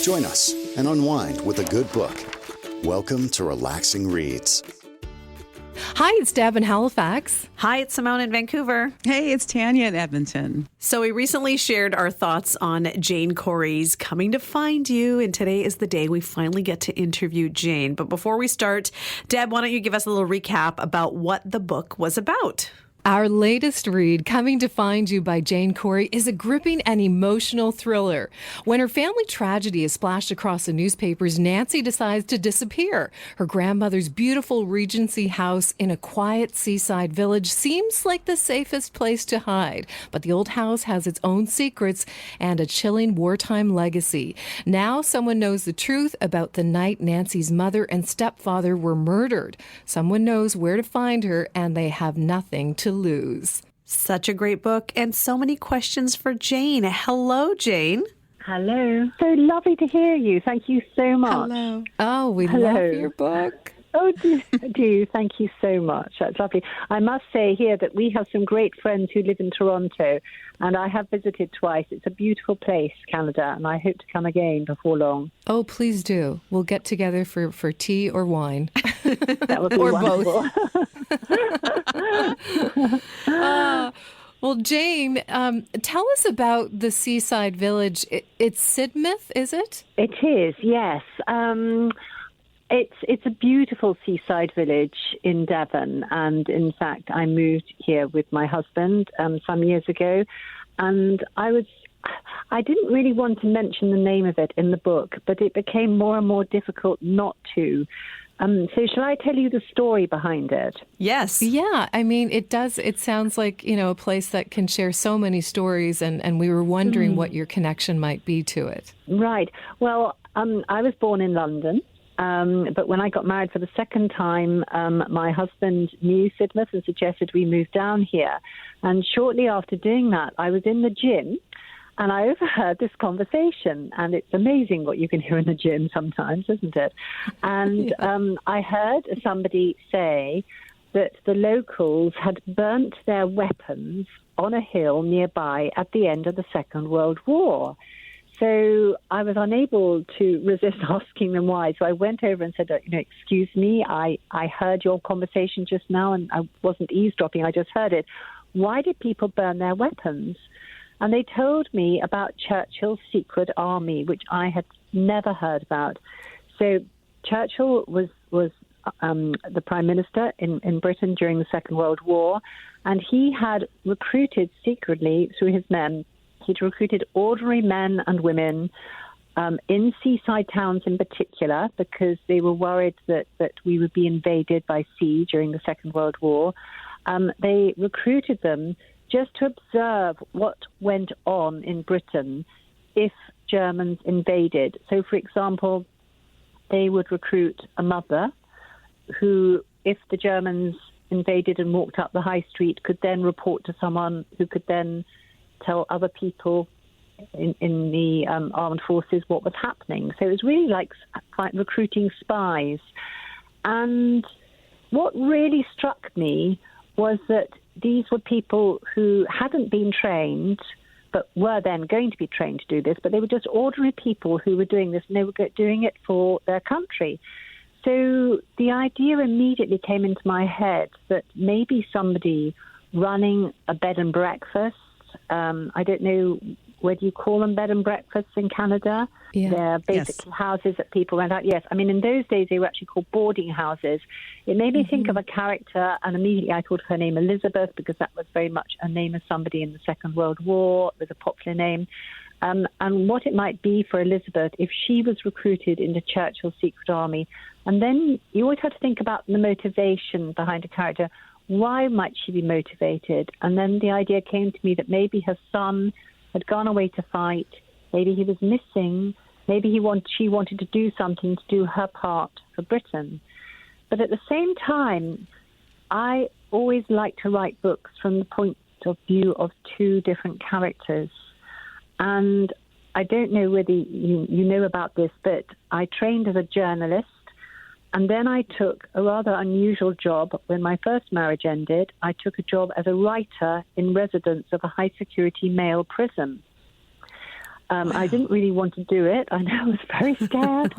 Join us and unwind with a good book. Welcome to Relaxing Reads. Hi, it's Deb in Halifax. Hi, it's Simone in Vancouver. Hey, it's Tanya in Edmonton. So we recently shared our thoughts on Jane Corry's Coming to Find You, and today is the day we finally get to interview Jane. But before we start, Deb, why don't you give us a little recap about what the book was about? Our latest read, Coming to Find You by Jane Corry, is a gripping and emotional thriller. When her family tragedy is splashed across the newspapers, Nancy decides to disappear. Her grandmother's beautiful Regency house in a quiet seaside village seems like the safest place to hide. But the old house has its own secrets and a chilling wartime legacy. Now someone knows the truth about the night Nancy's mother and stepfather were murdered. Someone knows where to find her, and they have nothing to lose. Such a great book and so many questions for Jane. Hello, Jane. Hello. So lovely to hear you. Thank you so much. Hello. Oh, we Hello. love your book. Oh, do you? Thank you so much. That's lovely. I must say here that we have some great friends who live in Toronto, and I have visited twice. It's a beautiful place, Canada, and I hope to come again before long. Oh, please do. We'll get together for tea or wine. That would be or wonderful. Both. Well, Jane, tell us about the seaside village. It's Sidmouth, is it? It is, yes. It's a beautiful seaside village in Devon, and in fact, I moved here with my husband some years ago, and I didn't really want to mention the name of it in the book, but it became more and more difficult not to. So shall I tell you the story behind it? Yes. Yeah, I mean, it does. It sounds like, a place that can share so many stories, and we were wondering what your connection might be to it. Right. Well, I was born in London. But when I got married for the second time, my husband knew Sidmouth and suggested we move down here. And shortly after doing that, I was in the gym and I overheard this conversation. And it's amazing what you can hear in the gym sometimes, isn't it? And I heard somebody say that the locals had burnt their weapons on a hill nearby at the end of the Second World War. So I was unable to resist asking them why. So I went over and said, excuse me, I heard your conversation just now and I wasn't eavesdropping, I just heard it. Why did people burn their weapons? And they told me about Churchill's secret army, which I had never heard about. So Churchill was the Prime Minister in Britain during the Second World War, and he had recruited secretly through his men. He'd recruited ordinary men and women in seaside towns in particular because they were worried that we would be invaded by sea during the Second World War. They recruited them just to observe what went on in Britain if Germans invaded. So, for example, they would recruit a mother who, if the Germans invaded and walked up the high street, could then report to someone who could then tell other people in the armed forces what was happening. So it was really like recruiting spies. And what really struck me was that these were people who hadn't been trained, but were then going to be trained to do this, but they were just ordinary people who were doing this, and they were doing it for their country. So the idea immediately came into my head that maybe somebody running a bed and breakfast, I don't know whether you call them bed and breakfasts in Canada. Yeah. They're basically houses that people rent out. Yes, I mean, in those days, they were actually called boarding houses. It made me think of a character, and immediately I thought her name Elizabeth, because that was very much a name of somebody in the Second World War. It was a popular name. And what it might be for Elizabeth if she was recruited into Churchill's secret army. And then you always have to think about the motivation behind a character. Why might she be motivated? And then the idea came to me that maybe her son had gone away to fight. Maybe he was missing. Maybe she wanted to do something to do her part for Britain. But at the same time, I always like to write books from the point of view of two different characters. And I don't know whether you know about this, but I trained as a journalist. And then I took a rather unusual job. When my first marriage ended, I took a job as a writer in residence of a high-security male prison. I didn't really want to do it. I know I was very scared.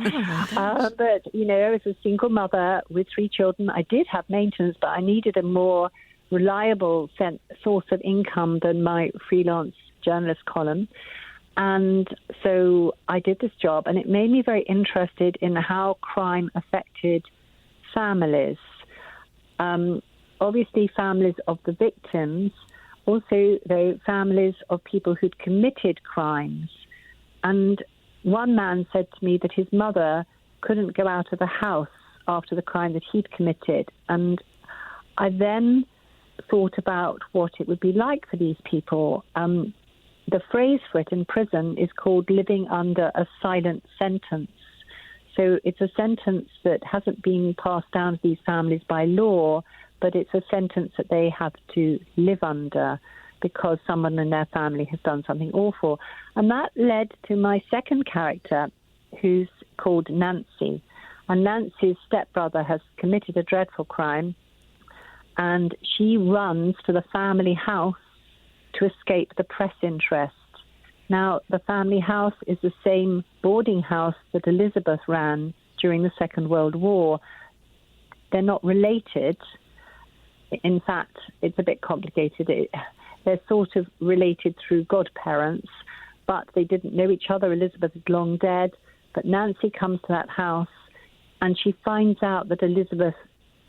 But, you know, as a single mother with 3 children, I did have maintenance, but I needed a more reliable source of income than my freelance journalist column. And so I did this job, and it made me very interested in how crime affected families. Obviously, families of the victims, also, though, families of people who'd committed crimes. And one man said to me that his mother couldn't go out of the house after the crime that he'd committed. And I then thought about what it would be like for these people. The phrase for it in prison is called living under a silent sentence. So it's a sentence that hasn't been passed down to these families by law, but it's a sentence that they have to live under because someone in their family has done something awful. And that led to my second character, who's called Nancy. And Nancy's stepbrother has committed a dreadful crime, and she runs to the family house to escape the press interest. Now, the family house is the same boarding house that Elizabeth ran during the Second World War. They're not related. In fact, it's a bit complicated. They're sort of related through godparents, but they didn't know each other. Elizabeth is long dead, but Nancy comes to that house, and she finds out that Elizabeth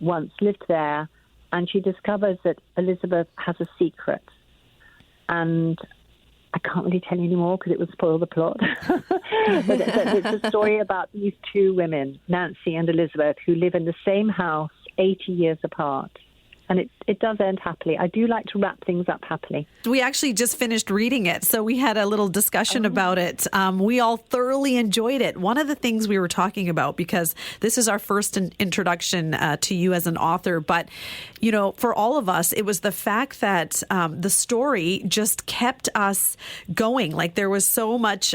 once lived there, and she discovers that Elizabeth has a secret. And I can't really tell you anymore because it would spoil the plot. but it's a story about these 2 women, Nancy and Elizabeth, who live in the same house 80 years apart. And it does end happily. I do like to wrap things up happily. We actually just finished reading it, so we had a little discussion about it. We all thoroughly enjoyed it. One of the things we were talking about, because this is our first introduction to you as an author, but, you know, for all of us, it was the fact that the story just kept us going. Like there was so much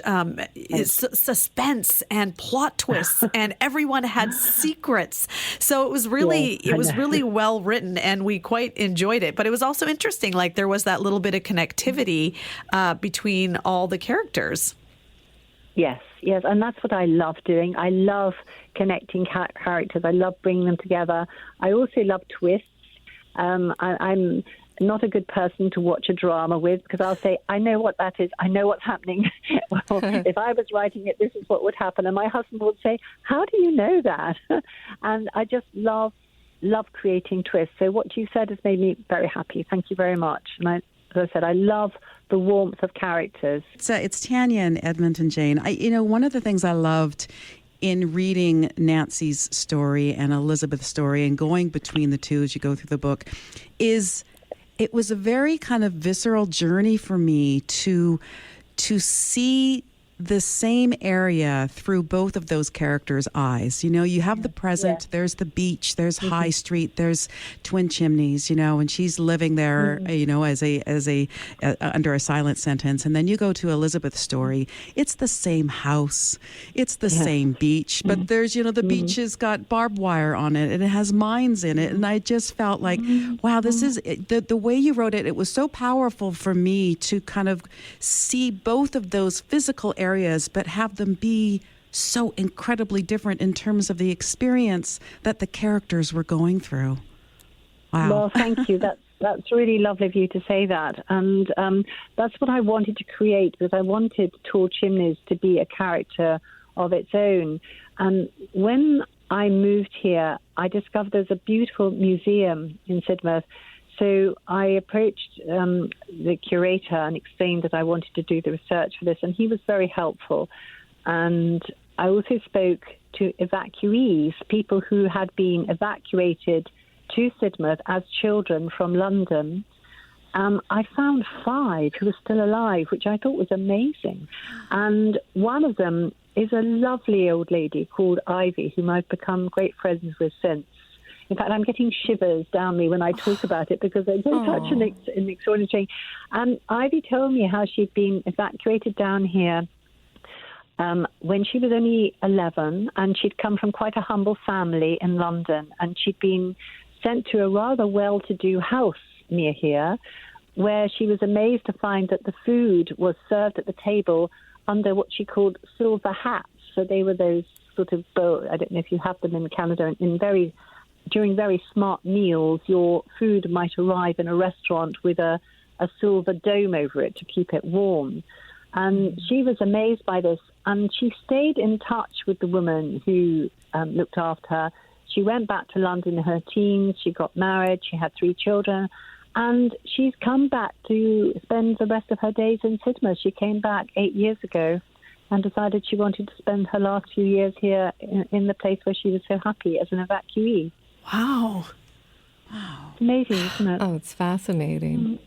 suspense and plot twists, and everyone had secrets. So it was really well written, and we quite enjoyed it. But it was also interesting, like there was that little bit of connectivity between all the characters. Yes, and that's what I love doing. I love connecting characters. I love bringing them together. I also love twists. I'm not a good person to watch a drama with, because I'll say, I know what that is. I know what's happening. Well, if I was writing it, this is what would happen. And my husband would say, how do you know that? And I just love creating twists. So what you said has made me very happy. Thank you very much. And as I said, I love the warmth of characters. It's Tanya in Edmonton, Jane. One of the things I loved in reading Nancy's story and Elizabeth's story and going between the two as you go through the book is it was a very kind of visceral journey for me to see the same area through both of those characters' eyes. You know, you have the present, there's the beach, there's High Street, there's Twin Chimneys, and she's living there, as a under a silent sentence. And then you go to Elizabeth's story. It's the same house, it's the same beach, but there's, the beach has got barbed wire on it and it has mines in it. And I just felt like, wow, this is the way you wrote it. It was so powerful for me to kind of see both of those physical areas, but have them be so incredibly different in terms of the experience that the characters were going through. Wow. Well, thank you. That's really lovely of you to say that. And that's what I wanted to create, because I wanted Tall Chimneys to be a character of its own. And when I moved here, I discovered there's a beautiful museum in Sidmouth. So I approached the curator and explained that I wanted to do the research for this, and he was very helpful. And I also spoke to evacuees, people who had been evacuated to Sidmouth as children from London. I found 5 who were still alive, which I thought was amazing. And one of them is a lovely old lady called Ivy, whom I've become great friends with since. In fact, I'm getting shivers down me when I talk about it, because it's such an extraordinary thing. And Ivy told me how she'd been evacuated down here when she was only 11, and she'd come from quite a humble family in London, and she'd been sent to a rather well-to-do house near here, where she was amazed to find that the food was served at the table under what she called silver hats. So they were those sort of, I don't know if you have them in Canada, during very smart meals, your food might arrive in a restaurant with a silver dome over it to keep it warm. And she was amazed by this, and she stayed in touch with the woman who looked after her. She went back to London in her teens, she got married, she had 3 children, and she's come back to spend the rest of her days in Sidmouth. She came back 8 years ago and decided she wanted to spend her last few years here in the place where she was so happy as an evacuee. Wow. It's amazing, isn't it? Oh, it's fascinating.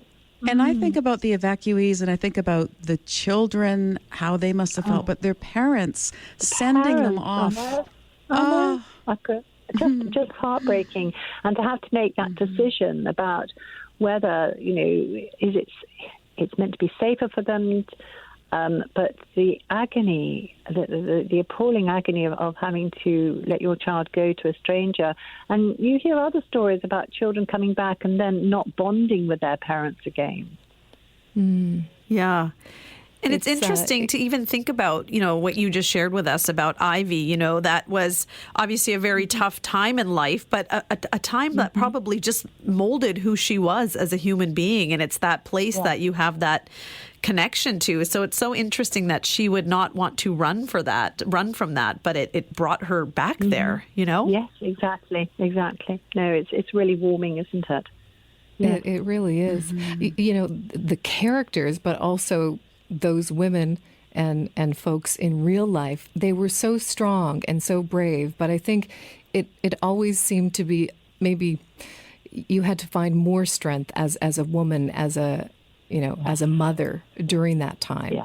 And I think about the evacuees, and I think about the children, how they must have felt, but their parents sending them off. Just heartbreaking. And to have to make that decision about whether, it's meant to be safer for them, but the agony, the appalling agony of having to let your child go to a stranger. And you hear other stories about children coming back and then not bonding with their parents again. Yeah. And it's interesting to even think about, what you just shared with us about Ivy. That was obviously a very tough time in life, but a time that probably just molded who she was as a human being. And it's that place that you have that connection to. So it's so interesting that she would not want to run from that, but it brought her back there, Yes, exactly. No, it's really warming, isn't it? Yeah. It really is. The characters, but also those women and folks in real life, they were so strong and so brave. But I think it always seemed to be maybe you had to find more strength as a woman, as a mother during that time.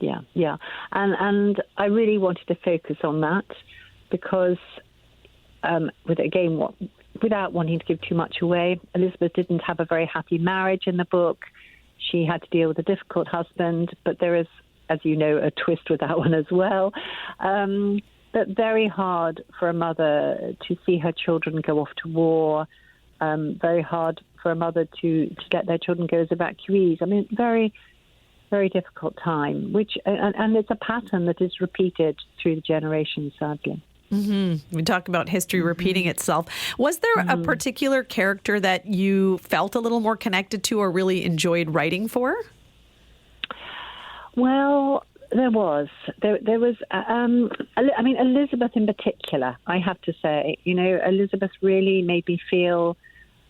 Yeah. And I really wanted to focus on that because, without wanting to give too much away, Elizabeth didn't have a very happy marriage in the book. She had to deal with a difficult husband, but there is, as you know, a twist with that one as well. But very hard for a mother to see her children go off to war. Very hard for a mother to let their children go as evacuees. I mean, very, very difficult time, and it's a pattern that is repeated through the generations, sadly. We talk about history repeating itself. Was there a particular character that you felt a little more connected to or really enjoyed writing for? Well, there was. There was, Elizabeth in particular, I have to say. Elizabeth really made me feel,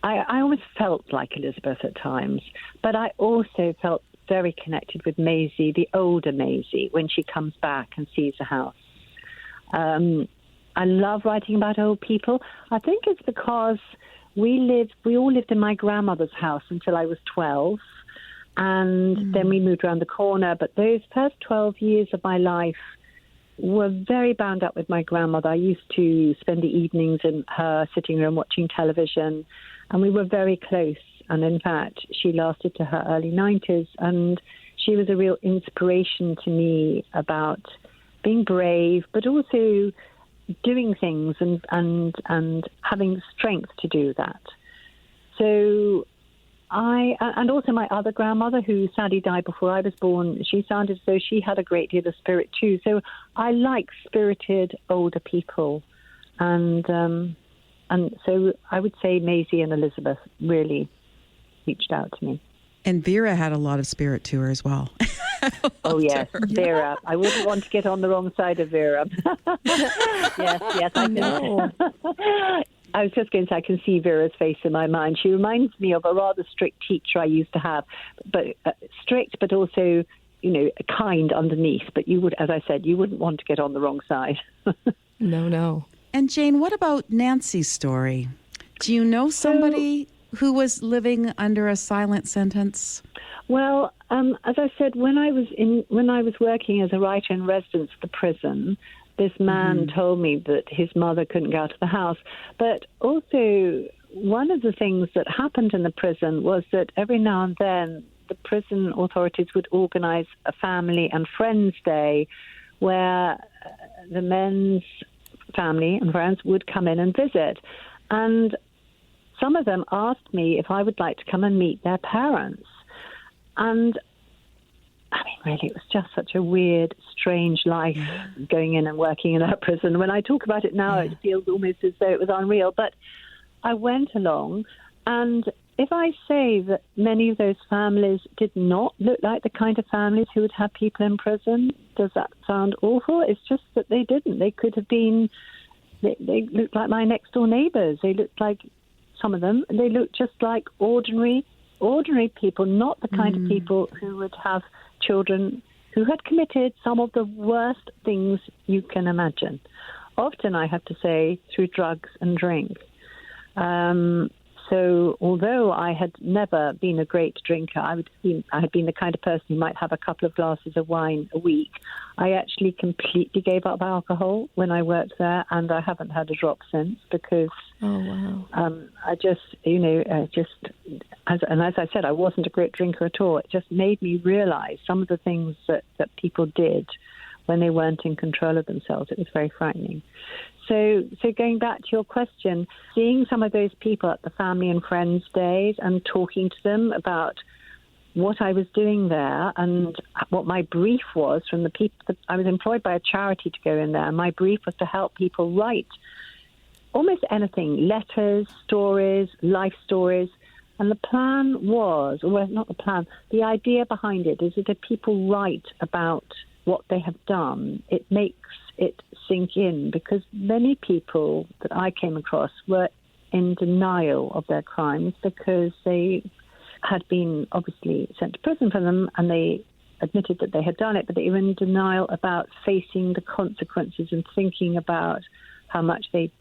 I almost felt like Elizabeth at times, but I also felt very connected with Maisie, the older Maisie, when she comes back and sees the house. I love writing about old people. I think it's because we all lived in my grandmother's house until I was 12, and then we moved around the corner. But those first 12 years of my life were very bound up with my grandmother. I used to spend the evenings in her sitting room watching television, and we were very close. And in fact, she lasted to her early 90s, and she was a real inspiration to me about being brave, but also doing things and having the strength to do that. So and also my other grandmother, who sadly died before I was born, she sounded as though she had a great deal of spirit too. So I like spirited older people. And so I would say Maisie and Elizabeth really reached out to me. And Vera had a lot of spirit to her as well. Oh, yes, Vera. I wouldn't want to get on the wrong side of Vera. yes, I know. I was just going to say, I can see Vera's face in my mind. She reminds me of a rather strict teacher I used to have, but strict, but also, kind underneath. But you would, as I said, you wouldn't want to get on the wrong side. No. And Jane, what about Nancy's story? Do you know somebody who was living under a silent sentence? Well, as I said, when I was working as a writer in residence at the prison, this man told me that his mother couldn't go out of the house. But also, one of the things that happened in the prison was that every now and then the prison authorities would organize a family and friends day where the men's family and friends would come in and visit. And some of them asked me if I would like to come and meet their parents. And I mean, really, it was just such a weird, strange life going in and working in that prison. When I talk about it now, it feels almost as though it was unreal. But I went along, and if I say that many of those families did not look like the kind of families who would have people in prison, does that sound awful? It's just that they didn't. They could have been, they looked like my next door neighbors. They looked like, some of them, they looked just like ordinary people, not the kind of people who would have children who had committed some of the worst things you can imagine. Often, I have to say, through drugs and drink. So although I had never been a great drinker, I had been the kind of person who might have a couple of glasses of wine a week. I actually completely gave up alcohol when I worked there, and I haven't had a drop since because I just, as I said, I wasn't a great drinker at all. It just made me realize some of the things that people did when they weren't in control of themselves. It was very frightening. So going back to your question, seeing some of those people at the family and friends days and talking to them about what I was doing there and what my brief was from the people. I was employed by a charity to go in there. My brief was to help people write almost anything, letters, stories, life stories. And the plan was, well, not the plan, the idea behind it is that if people write about what they have done, it makes it sink in, because many people that I came across were in denial of their crimes because they had been obviously sent to prison for them and they admitted that they had done it, but they were in denial about facing the consequences and thinking about how much they'd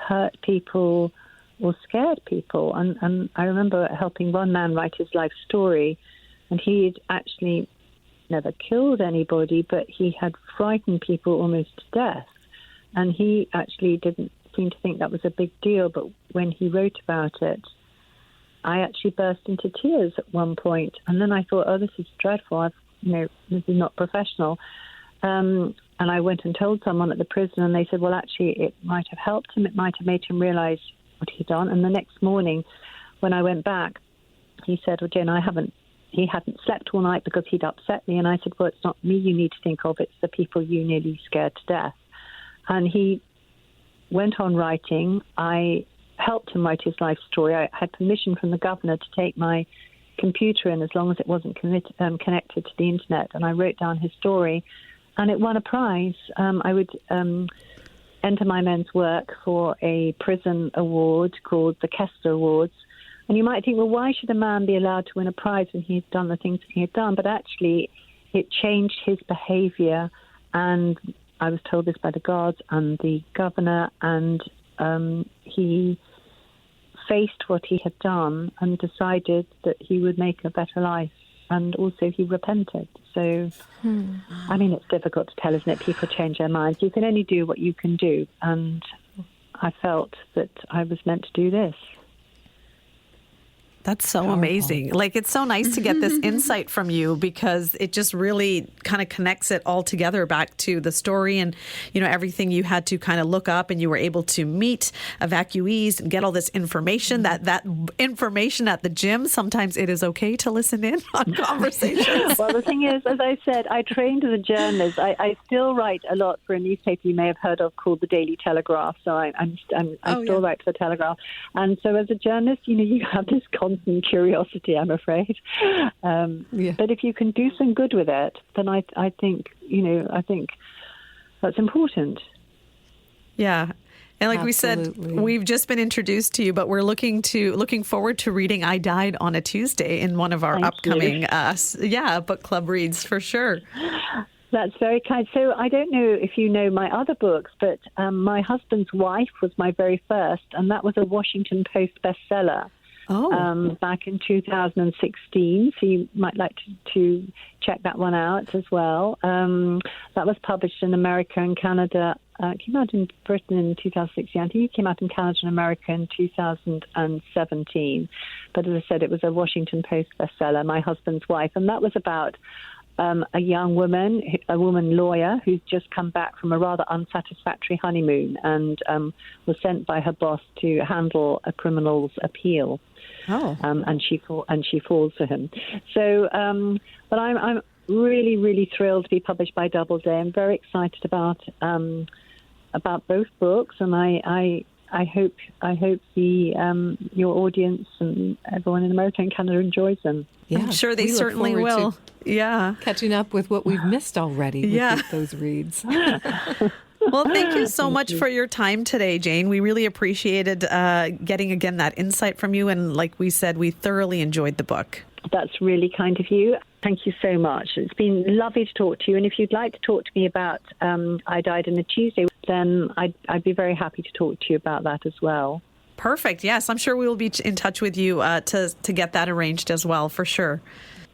hurt people or scared people. And I remember helping one man write his life story, and he'd actually never killed anybody, but he had frightened people almost to death. And he actually didn't seem to think that was a big deal, but when he wrote about it, I actually burst into tears at one point. And then I thought, oh, this is dreadful. This is not professional. And I went and told someone at the prison, and they said, well, actually, it might have helped him. It might have made him realize what he'd done. And the next morning, when I went back, he said, well, Jane, he hadn't slept all night because he'd upset me. And I said, well, it's not me you need to think of. It's the people you nearly scared to death. And he went on writing. I helped him write his life story. I had permission from the governor to take my computer in as long as it wasn't connected to the internet. And I wrote down his story, and it won a prize. I would enter my men's work for a prison award called the Kessler Awards. And you might think, well, why should a man be allowed to win a prize when he's done the things that he had done? But actually, it changed his behavior. And I was told this by the guards and the governor, and he faced what he had done and decided that he would make a better life. And also he repented. So, I mean, it's difficult to tell, isn't it? People change their minds. You can only do what you can do. And I felt that I was meant to do this. That's so amazing. Like, it's so nice to get this insight from you, because it just really kind of connects it all together back to the story and, everything you had to kind of look up, and you were able to meet evacuees and get all this information, that information at the gym. Sometimes it is okay to listen in on conversations. Well, the thing is, as I said, I trained as a journalist. I still write a lot for a newspaper you may have heard of called the Daily Telegraph. So I still write for the Telegraph. And so as a journalist, you have this constant curiosity, I'm afraid. But if you can do some good with it, then I think that's important. Yeah. And like Absolutely. We said, we've just been introduced to you, but we're looking forward to reading I Died on a Tuesday in one of our upcoming book club reads for sure. That's very kind. So I don't know if you know my other books, but My Husband's Wife was my very first, and that was a Washington Post bestseller. Back in 2016, so you might like to check that one out as well. That was published in America and Canada. It came out in Britain in 2016. I think it came out in Canada and America in 2017. But as I said, it was a Washington Post bestseller, My Husband's Wife. And that was about a young woman, a woman lawyer, who's just come back from a rather unsatisfactory honeymoon and was sent by her boss to handle a criminal's appeal. And she falls for him. So, but I'm really, really thrilled to be published by Doubleday. I'm very excited about both books, and I hope the your audience and everyone in America and Canada enjoys them. Yeah, I'm sure they we look certainly forward will. to Yeah. catching up with what we've missed already with those reads. Well, thank you so much for your time today, Jane. We really appreciated getting, again, that insight from you. And like we said, we thoroughly enjoyed the book. That's really kind of you. Thank you so much. It's been lovely to talk to you. And if you'd like to talk to me about I Died on a Tuesday, then I'd be very happy to talk to you about that as well. Perfect. Yes, I'm sure we will be in touch with you to get that arranged as well, for sure.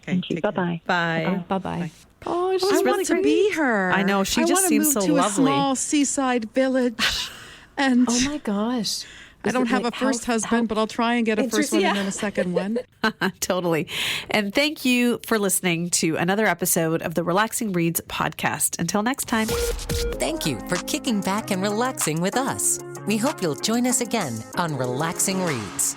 Okay, Thank you. Bye-bye. Bye. Bye-bye. Oh, she's I really want to great. be her. I know. She I just wanna seems move so to lovely. a small seaside village, and Oh my gosh. I don't have a first husband, but I'll try and get a first one and then a second one. Totally. And thank you for listening to another episode of the Relaxing Reads podcast. Until next time. Thank you for kicking back and relaxing with us. We hope you'll join us again on Relaxing Reads.